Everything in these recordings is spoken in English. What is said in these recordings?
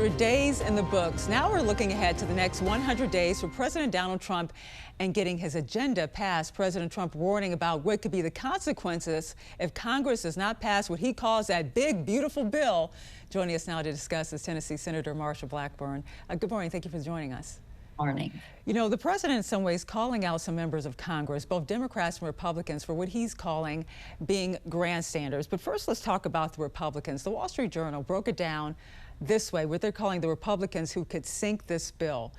100 days in the books. Now we're looking ahead to the next 100 days for President Donald Trump and getting his agenda passed. President Trump warning about what could be the consequences if Congress does not pass what he calls that big, beautiful bill. Joining us now to discuss is Tennessee Senator Blackburn. Good morning. Thank you for joining us. Morning. You know, the president in some ways calling out some members of Congress, both Democrats and Republicans, for what he's calling being grandstanders. But first, let's talk about the Republicans. The Wall Street Journal broke it down this way, what they're calling the Republicans who could sink this bill,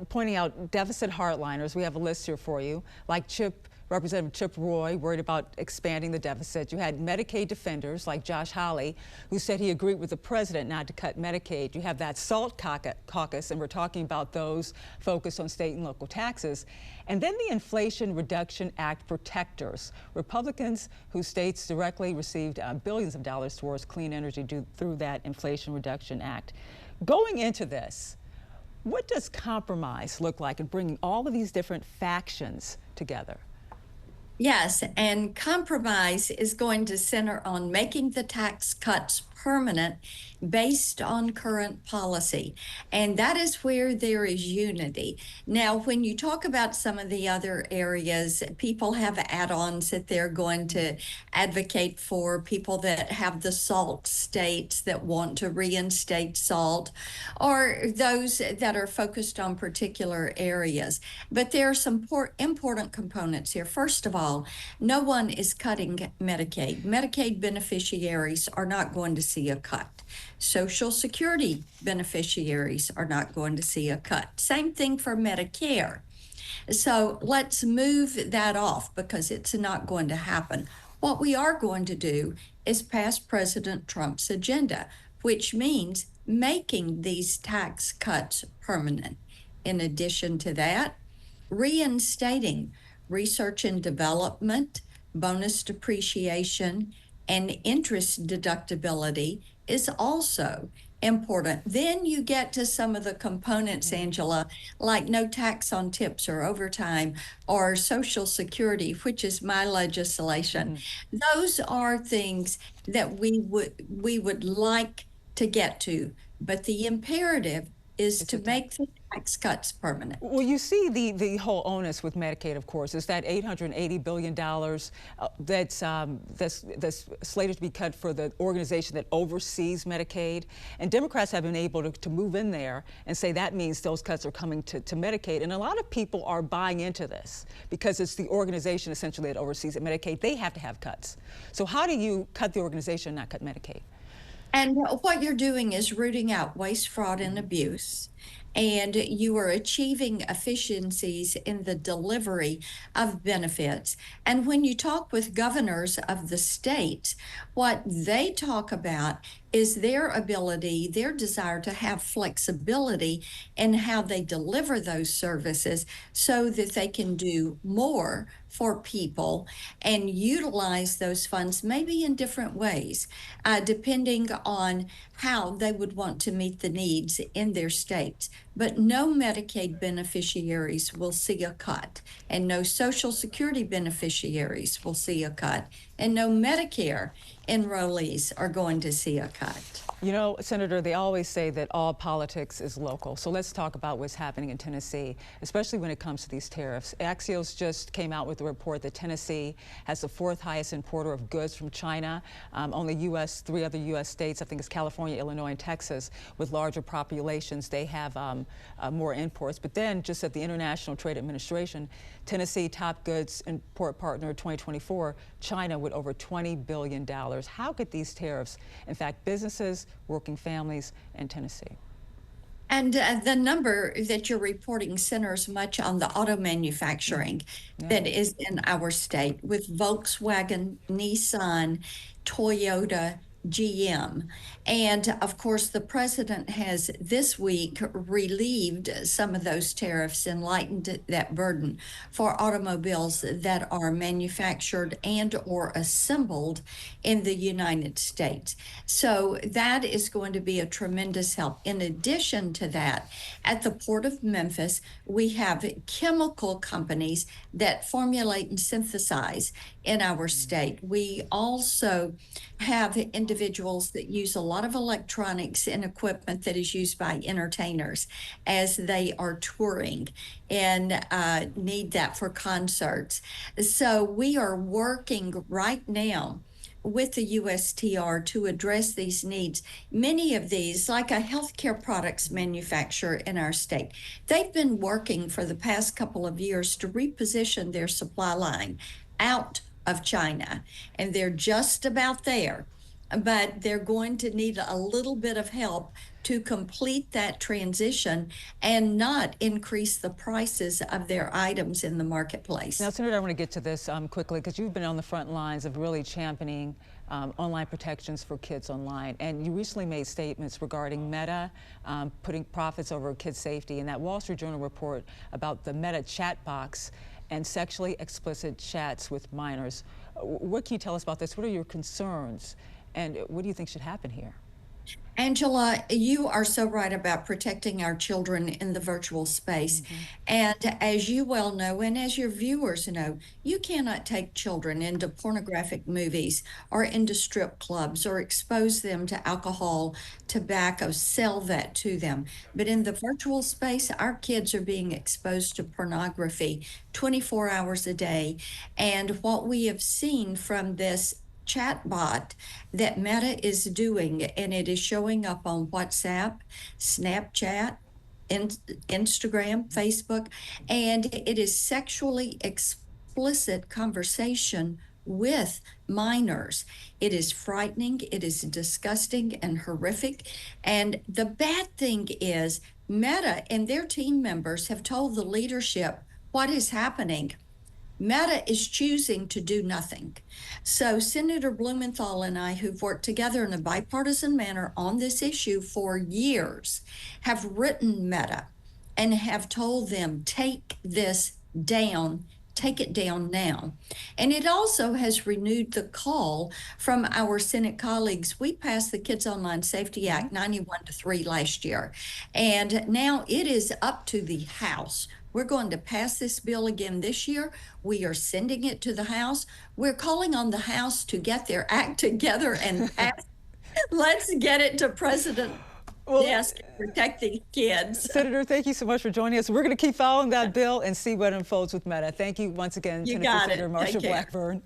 pointing out deficit hardliners. We have a list here for you, like Representative Chip Roy, worried about expanding the deficit. You had Medicaid defenders like Josh Hawley, who said he agreed with the president not to cut Medicaid. You have that SALT caucus, and we're talking about those focused on state and local taxes. And then the Inflation Reduction Act protectors, Republicans whose states directly received billions of dollars towards clean energy through that Inflation Reduction Act. Going into this, what does compromise look like in bringing all of these different factions together? Yes, and compromise is going to center on making the tax cuts permanent based on current policy. And that is where there is unity. Now, when you talk about some of the other areas, people have add-ons that they're going to advocate for, people that have the SALT states that want to reinstate SALT, or those that are focused on particular areas. But there are some important components here. First of all, no one is cutting Medicaid. Medicaid beneficiaries are not going to see a cut. Social Security beneficiaries are not going to see a cut. Same thing for Medicare. So let's move that off because it's not going to happen. What we are going to do is pass President Trump's agenda, which means making these tax cuts permanent. In addition to that, reinstating research and development, bonus depreciation, and interest deductibility is also important. Then you get to some of the components, Angela, like no tax on tips or overtime or Social Security, which is my legislation. Those are things that we would like to get to, but the imperative is to make the tax cuts permanent. Well, you see the whole onus with Medicaid, of course, is that $880 billion that's slated to be cut for the organization that oversees Medicaid. And Democrats have been able to move in there and say that means those cuts are coming to Medicaid. And a lot of people are buying into this because it's the organization essentially that oversees Medicaid. They have to have cuts. So how do you cut the organization and not cut Medicaid? And what you're doing is rooting out waste, fraud, and abuse. And you are achieving efficiencies in the delivery of benefits. And when you talk with governors of the states, what they talk about is their ability, their desire to have flexibility in how they deliver those services so that they can do more for people and utilize those funds maybe in different ways, depending on how they would want to meet the needs in their states. But no Medicaid beneficiaries will see a cut, and no Social Security beneficiaries will see a cut, and no Medicare enrollees are going to see a cut. You know, Senator, they always say that all politics is local. So let's talk about what's happening in Tennessee, especially when it comes to these tariffs. Axios just came out with a report that Tennessee has the fourth highest importer of goods from China. Only three other U.S. states, I think it's California, Illinois, and Texas, with larger populations, they have more imports. But then just at the International Trade Administration, Tennessee top goods import partner 2024, China with over $20 billion. How could these tariffs impact businesses, working families in Tennessee? And the number that you're reporting centers much on the auto manufacturing that is in our state, with Volkswagen, Nissan, Toyota, GM. And of course, the president has this week relieved some of those tariffs and lightened that burden for automobiles that are manufactured and or assembled in the United States. So that is going to be a tremendous help. In addition to that, at the Port of Memphis, we have chemical companies that formulate and synthesize in our state. We also have individuals that use a lot of electronics and equipment that is used by entertainers as they are touring and need that for concerts. So we are working right now with the USTR to address these needs. Many of these, like a healthcare products manufacturer in our state, they've been working for the past couple of years to reposition their supply line out of China, and they're just about there. But they're going to need a little bit of help to complete that transition and not increase the prices of their items in the marketplace. Now, Senator, I want to get to this quickly because you've been on the front lines of really championing online protections for kids online. And you recently made statements regarding Meta putting profits over kids' safety, and that Wall Street Journal report about the Meta chat box and sexually explicit chats with minors. What can you tell us about this? What are your concerns? And what do you think should happen here? Angela, you are so right about protecting our children in the virtual space. And as you well know, and as your viewers know, you cannot take children into pornographic movies or into strip clubs or expose them to alcohol, tobacco, sell that to them. But in the virtual space, our kids are being exposed to pornography 24 hours a day. And what we have seen from this chatbot that Meta is doing, and it is showing up on WhatsApp, Snapchat, Instagram, Facebook, and it is sexually explicit conversation with minors. It is frightening, it is disgusting and horrific. And the bad thing is Meta and their team members have told the leadership what is happening. Meta is choosing to do nothing. So Senator Blumenthal and I, who've worked together in a bipartisan manner on this issue for years, have written Meta and have told them, take this down, take it down now. And it also has renewed the call from our Senate colleagues. We passed the Kids Online Safety Act 91-3 last year, and now it is up to the House. We're going to pass this bill again this year. We are sending it to the House. We're calling on the House to get their act together and pass. Let's get it to President desk protecting kids. Senator, thank you so much for joining us. We're going to keep following that bill and see what unfolds with Meta. Thank you once again, Tennessee Senator Marsha Blackburn.